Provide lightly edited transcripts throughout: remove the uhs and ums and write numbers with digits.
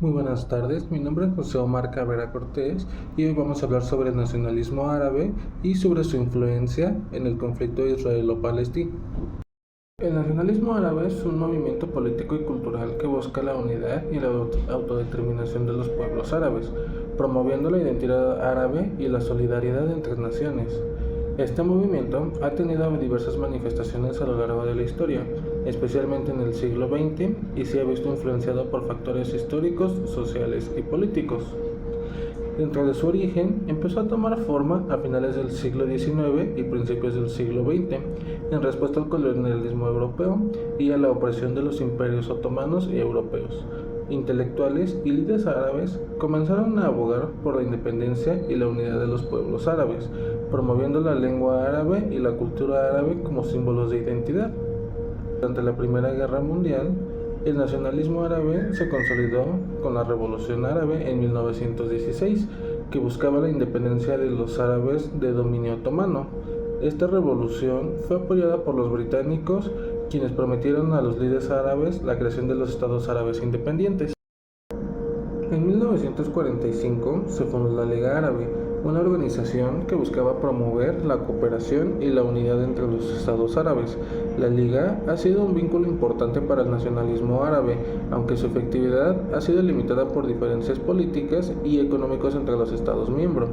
Muy buenas tardes, mi nombre es José Omar Cabrera Cortés y hoy vamos a hablar sobre el nacionalismo árabe y sobre su influencia en el conflicto israelo-palestino. El nacionalismo árabe es un movimiento político y cultural que busca la unidad y la autodeterminación de los pueblos árabes, promoviendo la identidad árabe y la solidaridad entre naciones. Este movimiento ha tenido diversas manifestaciones a lo largo de la historia, especialmente en el siglo XX, y se ha visto influenciado por factores históricos, sociales y políticos. Dentro de su origen, empezó a tomar forma a finales del siglo XIX y principios del siglo XX, en respuesta al colonialismo europeo y a la opresión de los imperios otomanos y europeos. Intelectuales y líderes árabes comenzaron a abogar por la independencia y la unidad de los pueblos árabes, promoviendo la lengua árabe y la cultura árabe como símbolos de identidad. Durante la Primera Guerra Mundial, el nacionalismo árabe se consolidó con la Revolución Árabe en 1916, que buscaba la independencia de los árabes de dominio otomano. Esta revolución fue apoyada por los británicos, quienes prometieron a los líderes árabes la creación de los estados árabes independientes. En 1945 se fundó la Liga Árabe, una organización que buscaba promover la cooperación y la unidad entre los estados árabes. La Liga ha sido un vínculo importante para el nacionalismo árabe, aunque su efectividad ha sido limitada por diferencias políticas y económicas entre los estados miembros.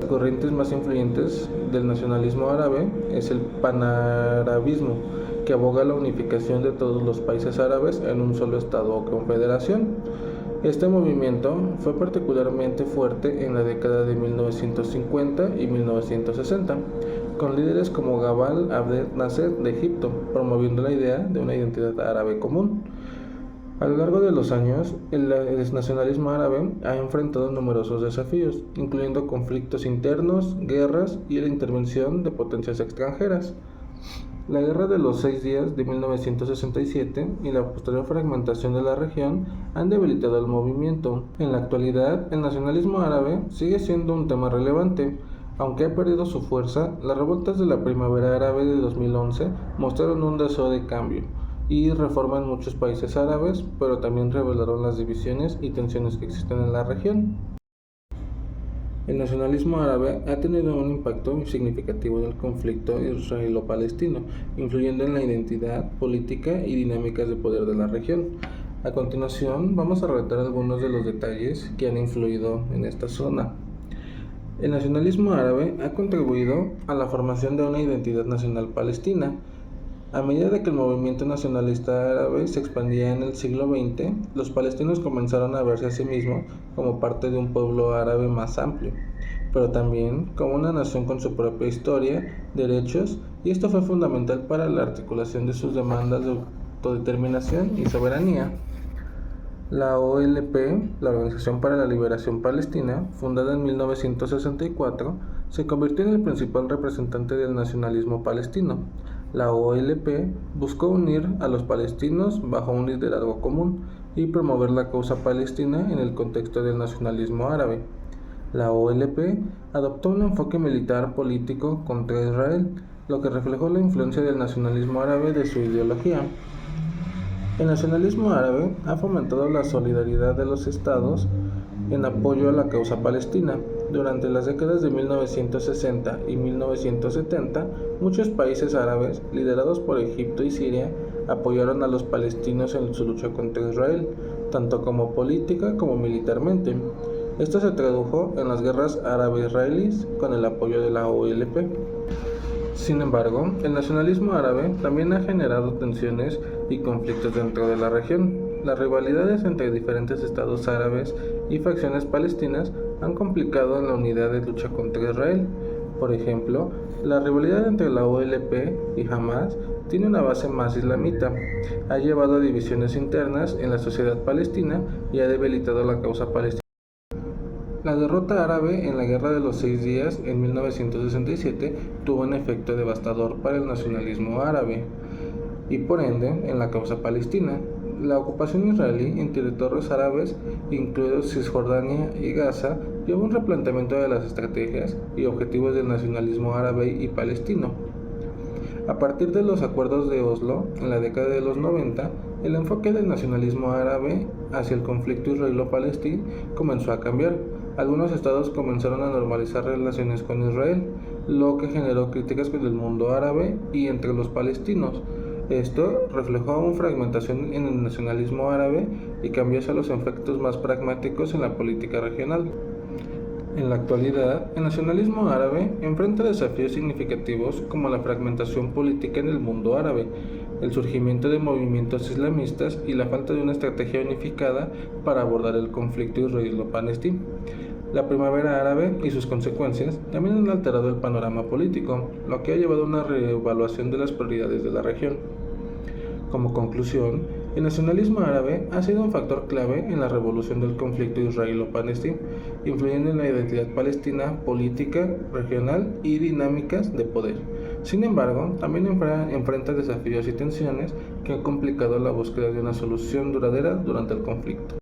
Las corrientes más influyentes del nacionalismo árabe es el panarabismo, que aboga la unificación de todos los países árabes en un solo estado o confederación. Este movimiento fue particularmente fuerte en la década de 1950 y 1960, con líderes como Gamal Abdel Nasser de Egipto, promoviendo la idea de una identidad árabe común. A lo largo de los años, el nacionalismo árabe ha enfrentado numerosos desafíos, incluyendo conflictos internos, guerras y la intervención de potencias extranjeras. La Guerra de los 6 Días de 1967 y la posterior fragmentación de la región han debilitado el movimiento. En la actualidad, el nacionalismo árabe sigue siendo un tema relevante. Aunque ha perdido su fuerza, las revueltas de la Primavera Árabe de 2011 mostraron un deseo de cambio y reforma en muchos países árabes, pero también revelaron las divisiones y tensiones que existen en la región. El nacionalismo árabe ha tenido un impacto significativo en el conflicto israelo-palestino, influyendo en la identidad, política y dinámicas de poder de la región. A continuación, vamos a relatar algunos de los detalles que han influido en esta zona. El nacionalismo árabe ha contribuido a la formación de una identidad nacional palestina. A medida que el movimiento nacionalista árabe se expandía en el siglo XX, los palestinos comenzaron a verse a sí mismos como parte de un pueblo árabe más amplio, pero también como una nación con su propia historia, derechos, y esto fue fundamental para la articulación de sus demandas de autodeterminación y soberanía. La OLP, la Organización para la Liberación Palestina, fundada en 1964, se convirtió en el principal representante del nacionalismo palestino. La OLP buscó unir a los palestinos bajo un liderazgo común y promover la causa palestina en el contexto del nacionalismo árabe. La OLP adoptó un enfoque militar político contra Israel, lo que reflejó la influencia del nacionalismo árabe de su ideología. El nacionalismo árabe ha fomentado la solidaridad de los estados en apoyo a la causa palestina. Durante las décadas de 1960 y 1970, muchos países árabes, liderados por Egipto y Siria, apoyaron a los palestinos en su lucha contra Israel, tanto como política como militarmente. Esto se tradujo en las guerras árabe-israelíes con el apoyo de la OLP. Sin embargo, el nacionalismo árabe también ha generado tensiones y conflictos dentro de la región. Las rivalidades entre diferentes estados árabes y facciones palestinas han complicado la unidad de lucha contra Israel. Por ejemplo, la rivalidad entre la OLP y Hamas tiene una base más islamita, ha llevado a divisiones internas en la sociedad palestina y ha debilitado la causa palestina. La derrota árabe en la Guerra de los 6 Días en 1967 tuvo un efecto devastador para el nacionalismo árabe y por ende en la causa palestina. La ocupación israelí en territorios árabes, incluidos Cisjordania y Gaza, llevó a un replanteamiento de las estrategias y objetivos del nacionalismo árabe y palestino. A partir de los acuerdos de Oslo, en la década de los 90, el enfoque del nacionalismo árabe hacia el conflicto israelo-palestino comenzó a cambiar. Algunos estados comenzaron a normalizar relaciones con Israel, lo que generó críticas con el mundo árabe y entre los palestinos. Esto reflejó una fragmentación en el nacionalismo árabe y cambió hacia los efectos más pragmáticos en la política regional. En la actualidad, el nacionalismo árabe enfrenta desafíos significativos como la fragmentación política en el mundo árabe, el surgimiento de movimientos islamistas y la falta de una estrategia unificada para abordar el conflicto israelo-palestino. La primavera árabe y sus consecuencias también han alterado el panorama político, lo que ha llevado a una reevaluación de las prioridades de la región. Como conclusión, el nacionalismo árabe ha sido un factor clave en la revolución del conflicto israelo-palestino, influyendo en la identidad palestina, política, regional y dinámicas de poder. Sin embargo, también enfrenta desafíos y tensiones que han complicado la búsqueda de una solución duradera durante el conflicto.